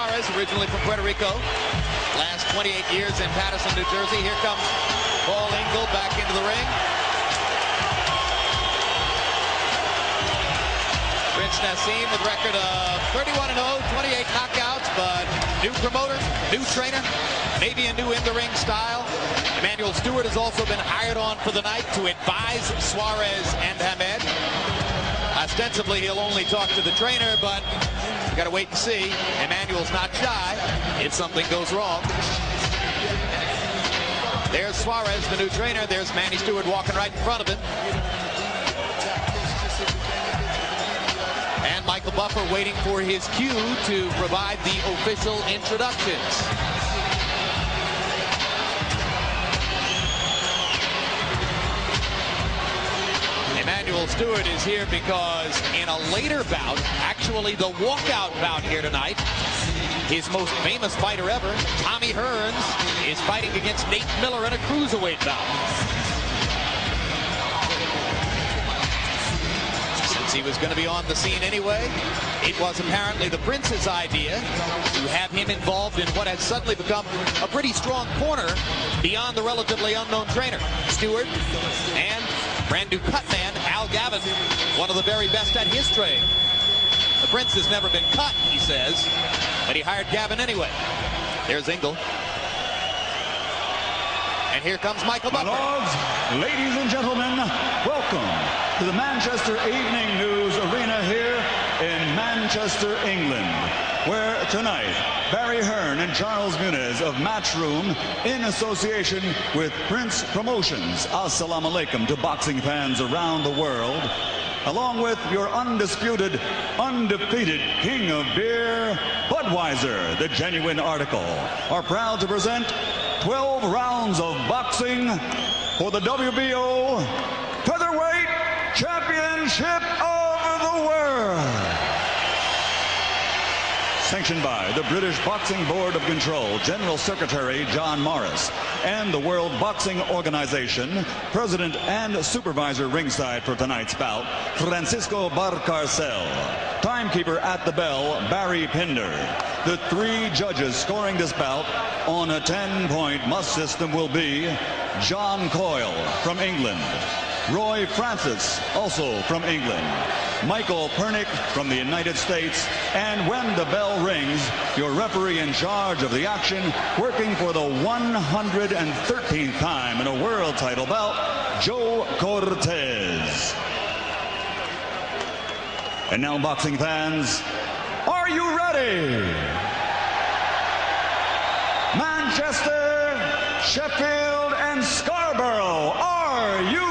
Originally from Puerto Rico, last 28 years in Paterson, New Jersey. Here comes Ingle back into the ring. Prince Naseem with a record of 31-0, 28 knockouts, but new promoter, new trainer, maybe a new in-the-ring style. Emanuel Stewart has also been hired on for the night to advise Suarez and Hamed. Ostensibly, he'll only talk to the trainer, but you got to wait and see. Emanuel's not shy if something goes wrong. There's Suarez, the new trainer. There's Manny Stewart walking right in front of him. And Michael Buffer waiting for his cue to provide the official introductions. Emanuel Stewart is here because in a later bout, actually the walkout bout here tonight, his most famous fighter ever, Tommy Hearns, is fighting against Nate Miller in a cruiserweight bout. Since he was going to be on the scene anyway, it was apparently the Prince's idea to have him involved in what has suddenly become a pretty strong corner beyond the relatively unknown trainer. Stewart and brand new cut man, Al Gavin, one of the very best at his trade. The Prince has never been cut, he says, but he hired Gavin anyway. There's Ingle. And here comes Michael Buffer. My lords, ladies and gentlemen, welcome to the Manchester Evening News Arena here in Manchester, England, where tonight Barry Hearn and Charles Muniz of Matchroom, in association with Prince Promotions, assalamu alaikum to boxing fans around the world, along with your undisputed, undefeated king of beer, Budweiser, the genuine article, are proud to present 12 rounds of boxing for the WBO Featherweight Championship of the World. Sanctioned by the British Boxing Board of Control, General Secretary John Morris, and the World Boxing Organization, President and Supervisor ringside for tonight's bout, Francisco Barcarcel. Timekeeper at the bell, Barry Pinder. The three judges scoring this bout on a 10-point must system will be John Coyle from England, Roy Francis, also from England, Michael Pernick from the United States, and when the bell rings, your referee in charge of the action, working for the 113th time in a world title bout, Joe Cortez. And now, boxing fans, are you ready? Manchester, Sheffield, and Scarborough, are you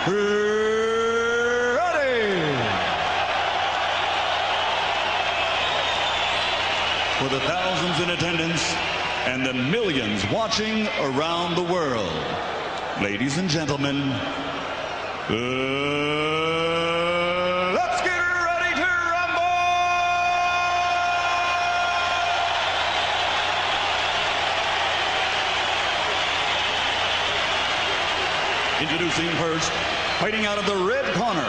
ready? For the thousands in attendance and the millions watching around the world, ladies and gentlemen, let's get ready to rumble! Introducing first, fighting out of the red corner,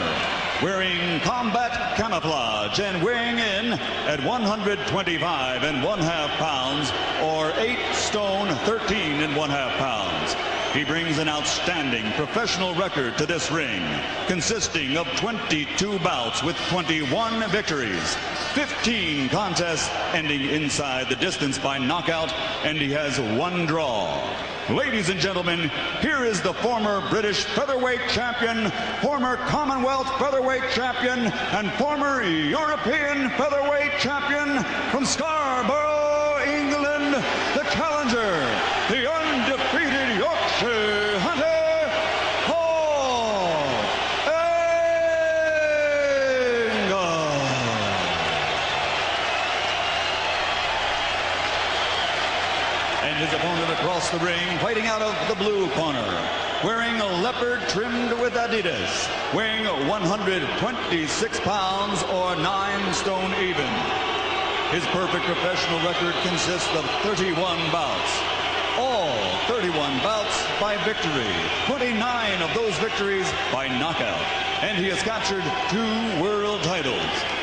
wearing combat camouflage and weighing in at 125 1/2 pounds, or 8 stone 13 1/2 pounds. He brings an outstanding professional record to this ring, consisting of 22 bouts with 21 victories, 15 contests ending inside the distance by knockout, and he has 1 draw. Ladies and gentlemen, here is the former British featherweight champion, former Commonwealth featherweight champion, and former European featherweight champion from Scarborough, England, the challenger, the undefeated Yorkshire hunter, Paul Ingle. And his opponent across the ring, fighting out of the blue corner, wearing a leopard trimmed with Adidas, weighing 126 pounds or 9 stone even. His perfect professional record consists of 31 bouts. All 31 bouts by victory, 29 of those victories by knockout. And he has captured 2 world titles.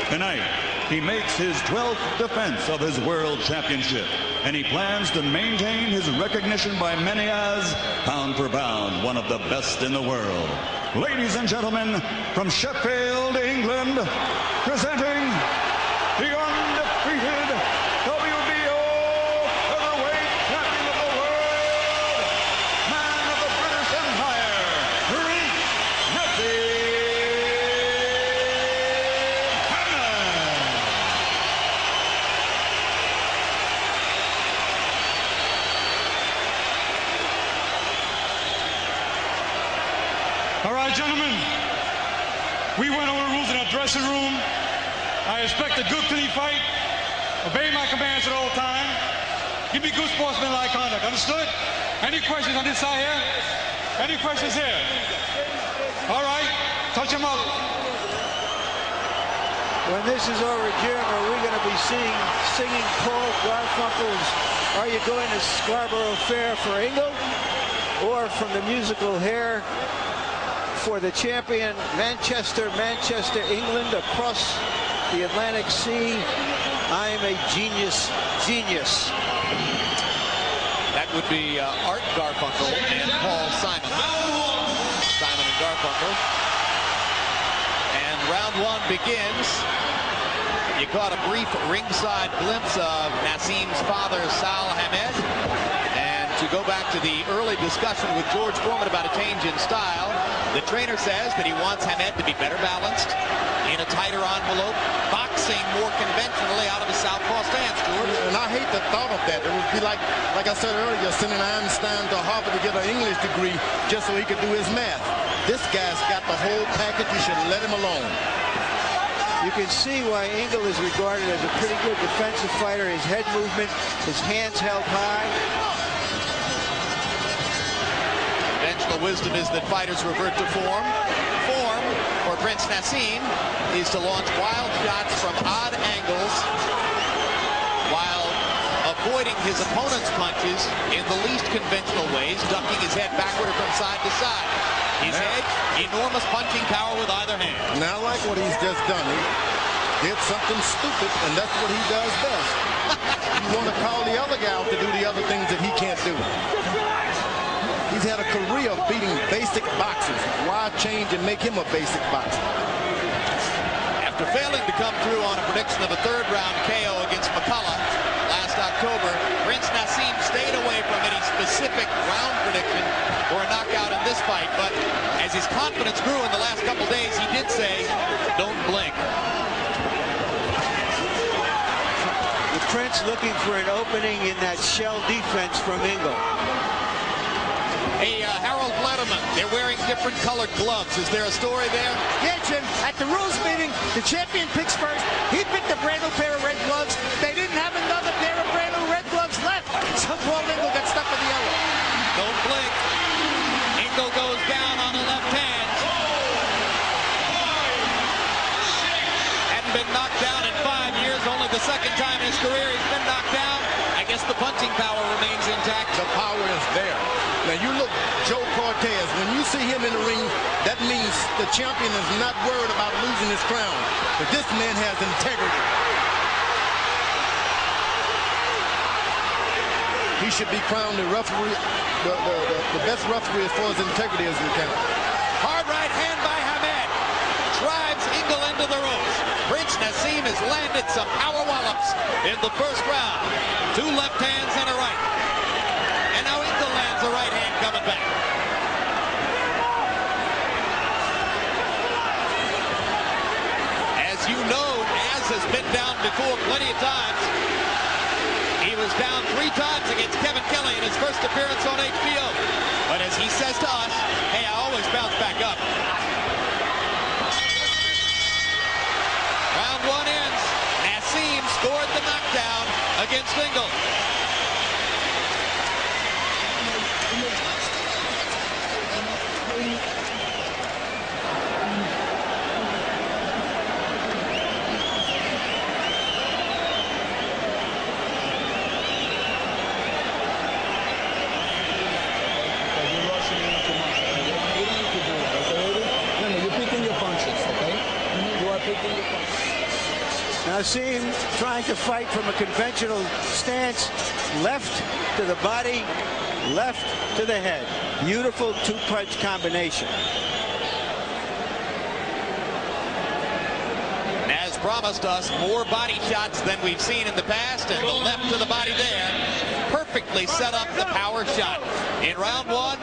Tonight, he makes his 12th defense of his world championship, and he plans to maintain his recognition by many as, pound for pound, one of the best in the world. Ladies and gentlemen, from Sheffield, England, presenting the undefeated WBO heavyweight champion of the world, man of the British Empire, Naseem. All right, gentlemen, we went over the rules in our dressing room. I expect a good, clean fight. Obey my commands at all times. Give me good sportsmanlike conduct. Understood? Any questions on this side here? Any questions here? All right, touch him up. When this is over, Jim, are we going to be singing Paul Garfunkel's "Are You Going to Scarborough Fair" for Ingle, or from the musical Hair for the champion Manchester, England, across the Atlantic Sea? I am a genius. That would be Art Garfunkel and Paul Simon. Simon and Garfunkel. And round one begins. You caught a brief ringside glimpse of Naseem's father, Sal Hamed. And to go back to the early discussion with George Foreman about a change in style, the trainer says that he wants Hamed to be better balanced, in a tighter envelope, boxing more conventionally out of a southpaw stance, George. And I hate the thought of that. It would be like I said earlier, sending Einstein to Harvard to get an English degree just so he could do his math. This guy's got the whole package. You should let him alone. You can see why Ingle is regarded as a pretty good defensive fighter. His head movement, his hands held high. Conventional wisdom is that fighters revert to form. Form for Prince Naseem is to launch wild shots from odd angles while avoiding his opponent's punches in the least conventional ways, ducking his head backward or from side to side. His edge, enormous punching power with either hand. Now, I like what he's just done. He did something stupid, and that's what he does best. You want to call the other guy out to do the other things that he can't do. He's had a career of beating basic boxers. Why change and make him a basic boxer? After failing to come through on a prediction of a third-round KO against McCullough last October, Prince Naseem stayed away from any specific round prediction or a knockout in this fight. But as his confidence grew in the last couple days, he did say, "Don't blink." The Prince looking for an opening in that shell defense from Ingle. Hey, Harold Letterman, they're wearing different colored gloves. Is there a story there? Yeah, Jim. At the rules meeting, the champion picks first. He picked a brand new pair of red gloves. They didn't have another pair of brand new red gloves left. So Paul Ingle got stuck with the yellow. Don't blink. Ingle goes down on the left hand. Hadn't been knocked down in 5 years. Only the second time in his career he's been knocked down. I guess the punching power remains intact. The power is there. Now, you look, Joe Cortez, when you see him in the ring, that means the champion is not worried about losing his crown. But this man has integrity. He should be crowned the referee, the best referee as far as integrity is concerned. Hard right hand by Hamed. Drives Ingle into the ropes. Prince Naseem has landed some power wallops in the first round. 2 left hands and a right. And now Ingle lands a right hand coming back. As you know, Naz has been down before plenty of times. He was down 3 times against Kevin Kelly in his first appearance on HBO. But as he says to us, hey, I always bounce back up. Round 1 ends. Naseem scored the knockdown against Ingle. Now Naseem trying to fight from a conventional stance. Left to the body, left to the head. Beautiful two-punch combination. And as promised us, more body shots than we've seen in the past, and the left to the body there perfectly set up the power shot. In round one,